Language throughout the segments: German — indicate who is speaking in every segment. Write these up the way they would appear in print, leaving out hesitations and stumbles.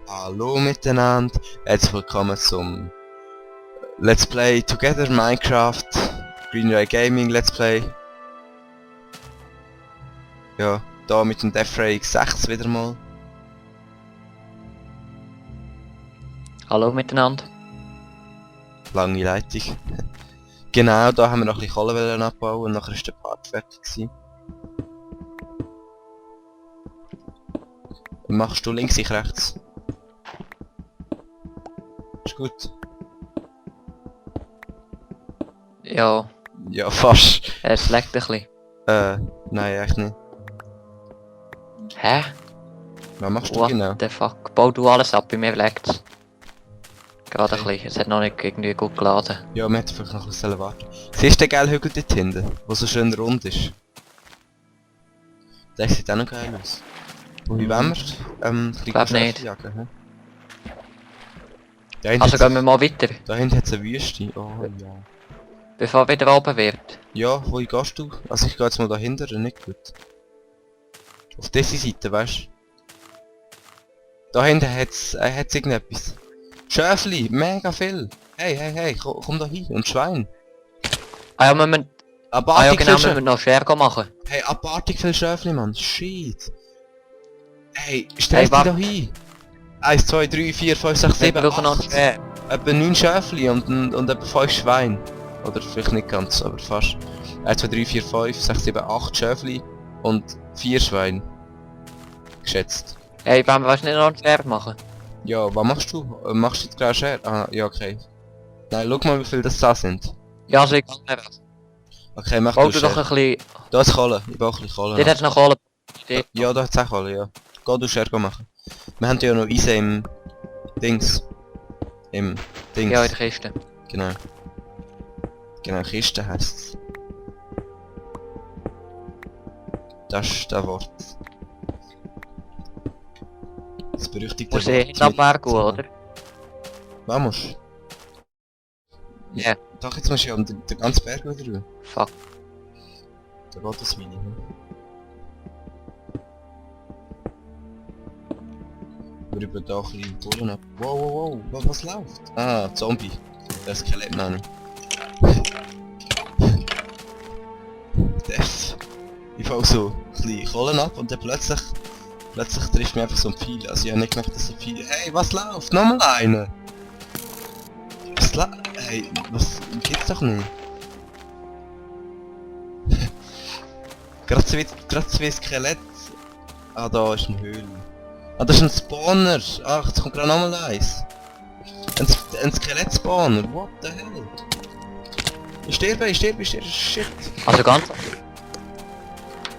Speaker 1: Hallo miteinander, herzlich willkommen zum Let's Play Together Minecraft Greenray Gaming Let's Play. Ja, da mit dem Deathray X6 wieder mal.
Speaker 2: Hallo miteinander.
Speaker 1: Lange Leitung. Genau, da haben wir noch ein bisschen Kohle abbauen und nachher ist der Part fertig gewesen. Und machst du links, ich rechts? Ist gut.
Speaker 2: Ja,
Speaker 1: Ja, fast.
Speaker 2: es leckt ein bisschen.
Speaker 1: Nein, echt nicht.
Speaker 2: Hä?
Speaker 1: Was machst du
Speaker 2: What
Speaker 1: genau?
Speaker 2: the fuck? Bau du alles ab, bei mir leckt's. Gerade
Speaker 1: Okay.
Speaker 2: ein bisschen, es hat noch nicht irgendwie gut geladen.
Speaker 1: Ja, wir hätten vielleicht noch ein bisschen warten. Siehst du den gelben Hügel dort hinten, der so schön rund ist? Der sieht auch noch geil aus. Wie wollen wir?
Speaker 2: Glaub nicht.
Speaker 1: Jagen, hä? Da hinten
Speaker 2: Also
Speaker 1: hat's-
Speaker 2: gehen wir mal weiter,
Speaker 1: Da hinten hat es eine Wüste. Oh ja.
Speaker 2: bevor wieder oben wird.
Speaker 1: Ja, wo gehst du? Also ich gehe jetzt mal dahinter, nicht gut. Auf diese Seite, weißt du? Da hinten hat's irgendetwas. Schäfli, mega viel. Hey, komm da hin. Und Schwein.
Speaker 2: Ah ja, wir müssen,
Speaker 1: Abartig
Speaker 2: genau, wir
Speaker 1: viel
Speaker 2: müssen noch Scherge machen.
Speaker 1: Hey, abartig viel Schäfli, Mann. Shit. Hey, stell dich
Speaker 2: warte.
Speaker 1: da hin. 1, 2, 3, 4, 5, 6,
Speaker 2: Wir
Speaker 1: 7,
Speaker 2: brauchen noch
Speaker 1: 8.
Speaker 2: Scherge.
Speaker 1: Etwa 9 Schäfli und etwa 5 Schweine. Oder vielleicht nicht ganz, aber fast. 1, 2, 3, 4, 5, 6, 7, 8 Schäfli und 4 Schweine. Geschätzt.
Speaker 2: Hey, wollen wir nicht noch eine Scherge machen?
Speaker 1: Ja, was machst du? Machst du jetzt gerade Schere? Ah, ja, okay. Nein, schau mal, wie viel das da sind.
Speaker 2: Ja, also ich kann nicht.
Speaker 1: Okay, mach
Speaker 2: Bau
Speaker 1: du
Speaker 2: du doch ein
Speaker 1: Schere.
Speaker 2: bisschen...
Speaker 1: Da ist Kohle. Ich brauche ein bisschen Kohle.
Speaker 2: Dort
Speaker 1: noch.
Speaker 2: hat es noch Kohle. Steht.
Speaker 1: Ja, da hat es auch Kohle, ja. Geh du Schere machen. Wir haben ja noch Eisen im... Dings. Im... Dings.
Speaker 2: Ja, in der Kiste.
Speaker 1: Genau. Genau, Kiste heisst's. Das ist das Wort. Das berüchtigte
Speaker 2: Muss ich
Speaker 1: Wort
Speaker 2: hinten am Berg gehen,
Speaker 1: mit-
Speaker 2: oder?
Speaker 1: Vamos.
Speaker 2: Ja.
Speaker 1: Doch, jetzt musst du ja um den ganzen Berg wieder rüber.
Speaker 2: Fuck.
Speaker 1: Da geht das Mini. Wir über da ein bisschen Bullen ab. Wow, was läuft? Ah, Zombie. Der Skelett, meine ich. Das. Ich fahre so ein bisschen Kohlen ab und dann plötzlich trifft mich einfach so ein Pfeil. Also ich habe nicht gemerkt, dass so ein Pfeil... Hey, was läuft? Nochmal eine! Hey, was... Gibt's doch nicht. Gerade so wie ein Skelett. Ah, da ist eine Höhle. Ah, das ist ein Spawner. Ach, jetzt kommt gerade nochmal eins. Ein Skelett-Spawner. What the hell? Ich sterbe. Shit.
Speaker 2: Also ganz...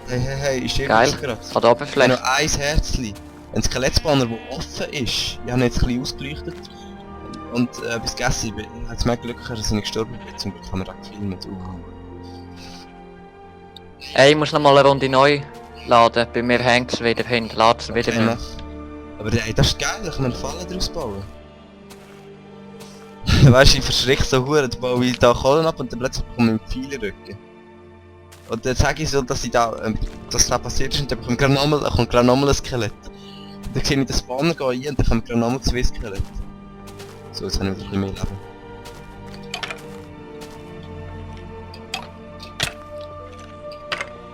Speaker 1: Hey, ich sterbe
Speaker 2: Geil.
Speaker 1: gerade.
Speaker 2: Hat oben
Speaker 1: Ich habe
Speaker 2: vielleicht.
Speaker 1: noch ein Herzli. Ein Skelettspanner, der offen ist. Ich habe ihn jetzt ein bisschen ausgeleuchtet. Und bis gegessen. Ich habe jetzt mehr Glück gehabt, dass ich nicht gestorben bin. Zum Glück haben wir auch gefilmt.
Speaker 2: Ey, ich muss noch mal eine Runde neu laden. Bei mir hängt es wieder hin. Lad es wieder
Speaker 1: Okay,
Speaker 2: nicht.
Speaker 1: mach. Aber ey, das ist geil, da kann man Fallen draus bauen. Weißt du, ich verschreck so hure, dann baue ich da Kohlen ab und dann plötzlich bekomme ich einen Pfeil in den Rücken. Und dann sage ich so, dass ich da, dass das passiert ist und dann kommt gerade nochmal ein Skelett. Und dann sehe ich den Spawner gehen und dann kommt gerade nochmal 2 Skelette. So, jetzt habe ich wieder ein bisschen mehr Leben.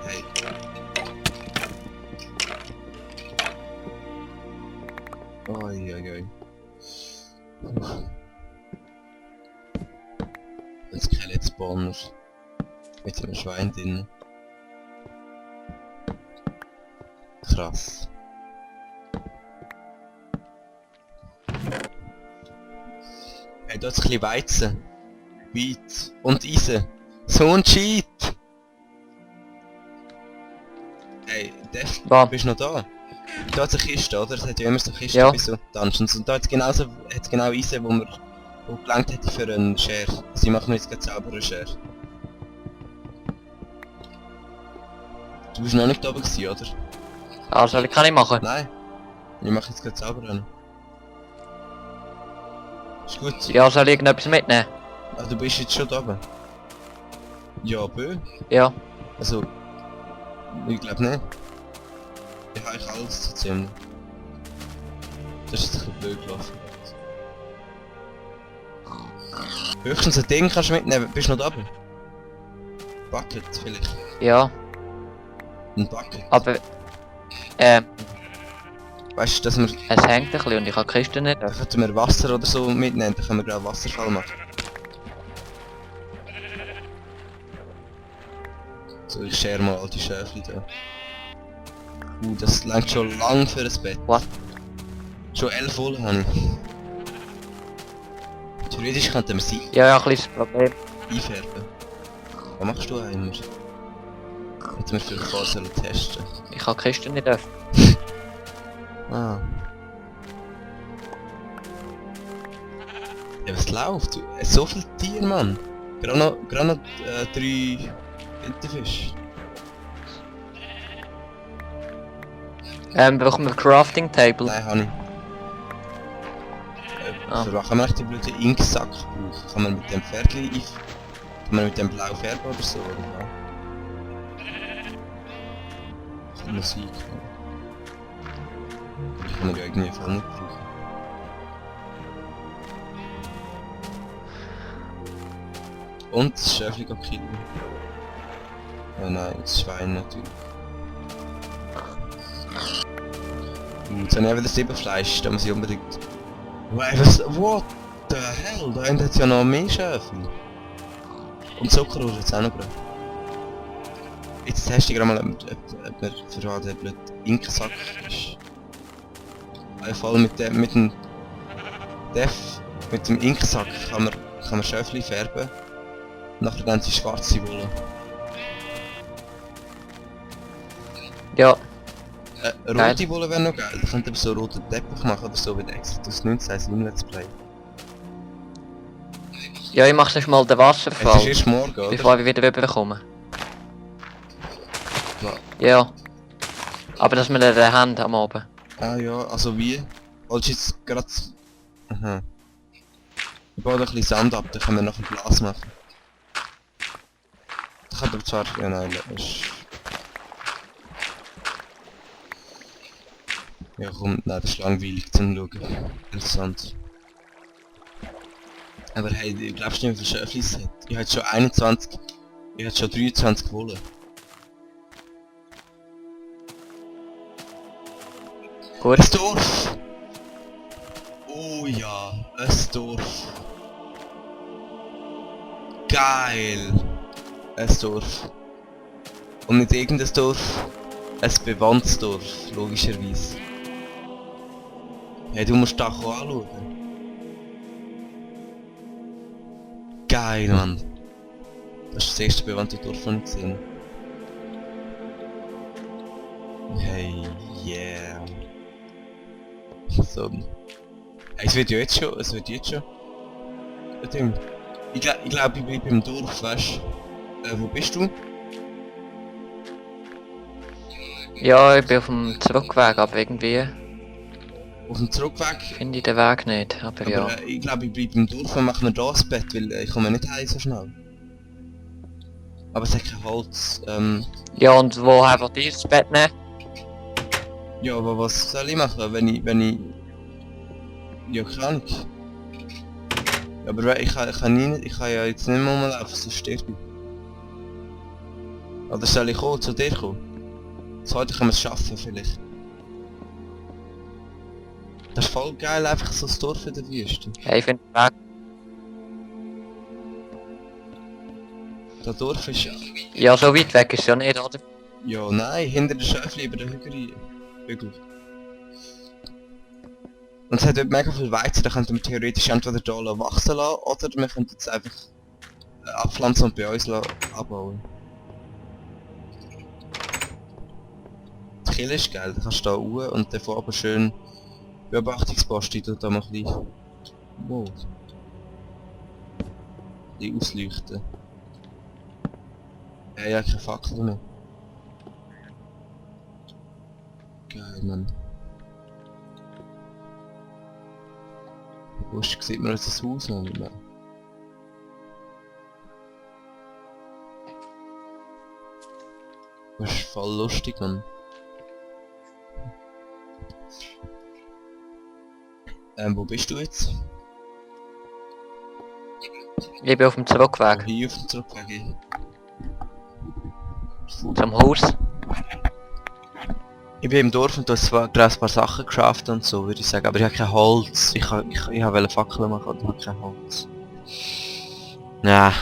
Speaker 1: Hey. Oi. Ein Skelett-Spawner. Mit einem Schwein drin. Krass. Hey, da ist ein bisschen Weizen. Weit. Und Eisen. So ein Cheat! Hey, Def,
Speaker 2: Wann?
Speaker 1: bist du noch da? Da hat es eine Kiste, oder? Es hat ja immer so eine Kiste
Speaker 2: Ja.
Speaker 1: bei so Dungeons. Und da hat es genau Eisen, wo gelangt hätte für einen Share. Sie machen jetzt gerade selber einen Share. Du bist noch nicht da oben gewesen, oder?
Speaker 2: Also, ich kann ich machen.
Speaker 1: Nein. Ich mache jetzt gerade selber einen. Ist gut.
Speaker 2: Ja, soll ich irgendetwas mitnehmen?
Speaker 1: Ah, du bist jetzt schon da oben. Ja, bö.
Speaker 2: Ja.
Speaker 1: Also... Ich glaube nicht. Ich habe eigentlich alles zu ziemlich. Das ist ein blöd gelaufen. Höchstens ein Ding kannst du mitnehmen. Bist du noch da oben? Bucket vielleicht.
Speaker 2: Ja,
Speaker 1: Ein Bucket.
Speaker 2: aber
Speaker 1: Weißt du, dass wir...
Speaker 2: es hängt ein bisschen und ich habe die Kiste nicht.
Speaker 1: Da könnten wir Wasser oder so mitnehmen, dann können wir gerade Wasserfall machen. So, ich share mal all die Schäfchen da. Das langt schon lang für ein Bett.
Speaker 2: What?
Speaker 1: Schon 11 Wolle habe ich. Theoretisch könnten wir sie
Speaker 2: Ja, ja, ein kleines Problem.
Speaker 1: einfärben. Was machst du eigentlich? Hätten wir vielleicht vorher sollen testen.
Speaker 2: Ich habe die Kiste nicht öffnen.
Speaker 1: Ah. Ja, was läuft? So viele Tiere, Mann. Gerade noch 3 Winterfisch.
Speaker 2: Brauchen wir Crafting Table?
Speaker 1: Nein, habe ich.
Speaker 2: Ah.
Speaker 1: Für was kann man echt die blöden Inksack brauchen? Kann man mit dem Pferdchen kann man mit dem blau färben oder so, oder was? Kann man sein. Ich kann man ja irgendwie voll nicht brauchen. Und das Schäfchen killen. Oh nein, das Schwein natürlich. Jetzt habe ich wieder 7 Fleisch, da muss ich unbedingt... Was? What the hell? Da hinten hat es ja noch mehr Schäfchen. Und Zuckerrohr jetzt auch noch gerade. Jetzt teste ich gerade mal, ob mir verraten, der blöde Inkensack ist. Einfach mit dem mit dem Inkensack kann man Schäfchen färben. Nachher dann sie schwarze Wolle.
Speaker 2: Ja,
Speaker 1: Rote Wolle wäre noch geil. Da könnte man so einen roten Teppich machen oder so wie der Exodus 19 im Let's Play.
Speaker 2: ja, ich mache mal den
Speaker 1: Es ist
Speaker 2: Wasserfall,
Speaker 1: erst morgen, oder?
Speaker 2: bevor wir wieder rüberkommen.
Speaker 1: Ja.
Speaker 2: Ja. Aber dass wir den haben am Abend.
Speaker 1: Ah ja, also wie? Wolltest du jetzt gerade... Aha. Ich baue da ein bisschen Sand ab, dann können wir noch ein Glas machen. Das kann aber zwar... Ja nein, das ist... Ja komm, nein, das ist langweilig zum Schauen. Interessant. Aber hey, glaubst du nicht, wie viele Schäfchen es hat? Ich hatte schon 21... Ich hatte schon 23 Wolle.
Speaker 2: Gut.
Speaker 1: Ein Dorf! Oh ja, ein Dorf. Geil! Ein Dorf. Und nicht irgendein Dorf, ein bewandtes Dorf, logischerweise. Hey, du musst da auch anschauen. Geil, Mann. Das ist das erste bewandte Dorf, das ich gesehen habe. Hey, yeah. So. Hey, es wird jetzt schon ein Ding. Ich glaube, ich bleibe im Dorf, weißt du? Wo bist du?
Speaker 2: Ja, ich bin auf dem Zurückweg, aber irgendwie
Speaker 1: Auf dem Zurückweg?
Speaker 2: finde ich den Weg nicht. Aber
Speaker 1: Aber
Speaker 2: ja.
Speaker 1: ich glaube, ich bleibe im Dorf und mache mir da das Bett, weil ich komme nicht heim so schnell. Aber es hat kein Holz.
Speaker 2: Ja, und woher wollt ihr das Bett nehmen?
Speaker 1: Ja, aber was soll ich machen, wenn ich... Ja, keine Ahnung. Aber ich kann ja jetzt nicht mehr rumlaufen, sonst sterbe ich. Oder soll ich kommen, zu dir kommen? So heute können wir es schaffen, vielleicht. Das ist voll geil, einfach so ein Dorf in der Wüste.
Speaker 2: Ja, ich finde den Weg.
Speaker 1: Das Dorf ist ja...
Speaker 2: Ja, so weit weg ist es ja nicht, oder?
Speaker 1: Ja, nein, hinter der Schäfli über den Hügel. Und es hat dort mega viel Weizen, da könnten wir theoretisch entweder hier wachsen lassen, oder wir könnten es einfach abpflanzen und bei uns abbauen. Die Kille ist geil, da kannst du da rauf und davon aber schön Beobachtungsposten, tut da mal ein bisschen... Wow. Ein bisschen ausleuchten. Ja, keine Fackel mehr. Geil, Mann. Wo sieht man jetzt das Haus noch nicht mehr? Das ist voll lustig, Mann. Wo bist du jetzt?
Speaker 2: Ich bin auf dem Zurückweg
Speaker 1: Hier auf dem Zurückweg.
Speaker 2: zum Haus.
Speaker 1: Ich bin im Dorf und du hast zwar gerade ein paar Sachen geschafft und so, würde ich sagen, aber ich habe kein Holz. Ich wollte Fackeln machen und habe kein Holz. Ja.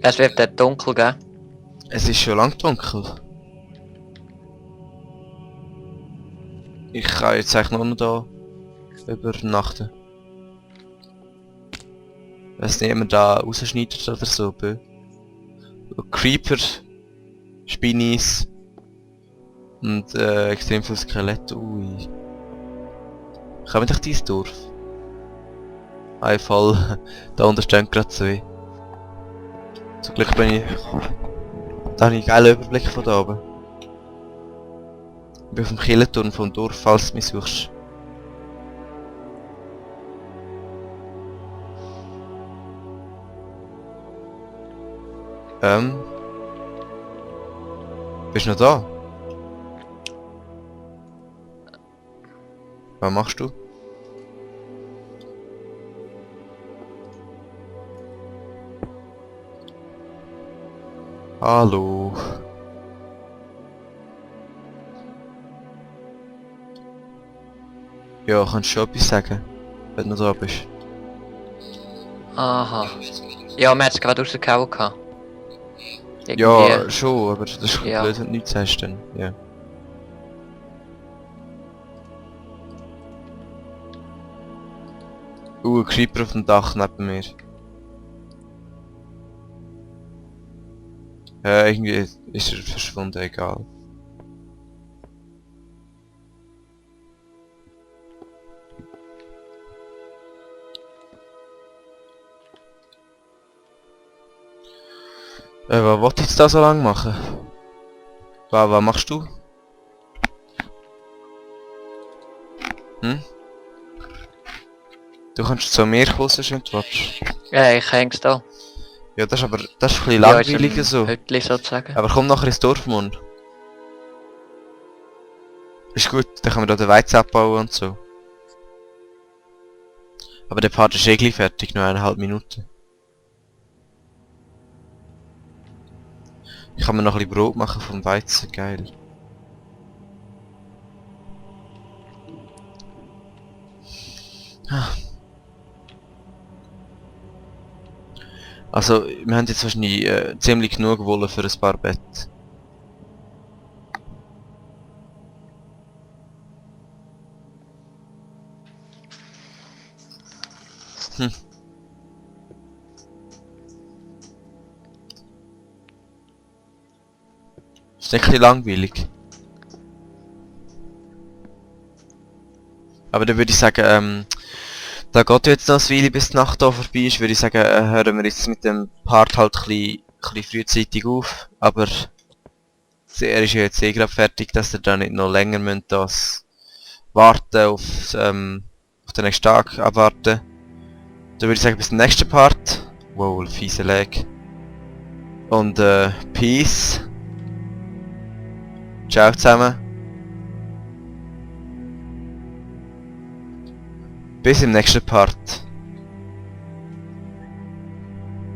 Speaker 2: Es wird dort dunkel, gell?
Speaker 1: Es ist schon lang dunkel. Ich kann jetzt eigentlich nur noch da übernachten. Wenn es niemand da rausschneidet oder so. Creeper, Spinnis und extrem viel Skelett. Ui. Kommen doch dieses Dorf? Ein Fall. Da unten stehen gerade zwei. Zum Glück bin ich... Da habe ich einen geilen Überblick von da oben. Ich bin auf dem Kirchenturm vom Dorf, falls du mich suchst. Bist du noch da? Was machst du? Hallo. Ja, kannst du schon etwas sagen, wenn du noch da bist?
Speaker 2: Aha. Ja, wir haben es gerade rausgehauen. Irgendwie.
Speaker 1: Ja, schon, aber das ist
Speaker 2: Ja.
Speaker 1: blöd, wenn du nichts sagst dann. Ja. Ein Creeper auf dem Dach neben mir. Irgendwie ist er verschwunden, egal. Was wollt ihr jetzt da so lange machen? Was machst du? Hm? Du kannst zu mir kommen, wenn du willst.
Speaker 2: Ja, ich häng's da.
Speaker 1: Ja, das ist aber das ist ein bisschen
Speaker 2: Ja, ist
Speaker 1: langweilig
Speaker 2: ein
Speaker 1: so.
Speaker 2: Hütli sozusagen.
Speaker 1: Aber komm nachher ins Dorf, Mann. Ist gut, dann können wir da den Weizen abbauen und so. Aber der Part ist eh gleich fertig, nur 1,5 Minuten. Ich kann mir noch ein bisschen Brot machen vom Weizen, geil. Also, wir haben jetzt wahrscheinlich ziemlich genug Wolle für ein paar Bett. Hm. Ist nicht ein bisschen langweilig. Aber dann würde ich sagen, da geht jetzt noch ein Weile, bis die Nacht da vorbei ist, würde ich sagen, hören wir jetzt mit dem Part halt ein bisschen frühzeitig auf. Aber er ist ja jetzt eh gerade fertig, dass ihr da nicht noch länger müsst das warten auf den nächsten Tag abwarten. Dann würde ich sagen, bis zum nächsten Part. Wow, fiese Lag. Und Peace. Ciao zusammen. Bis im nächsten Part.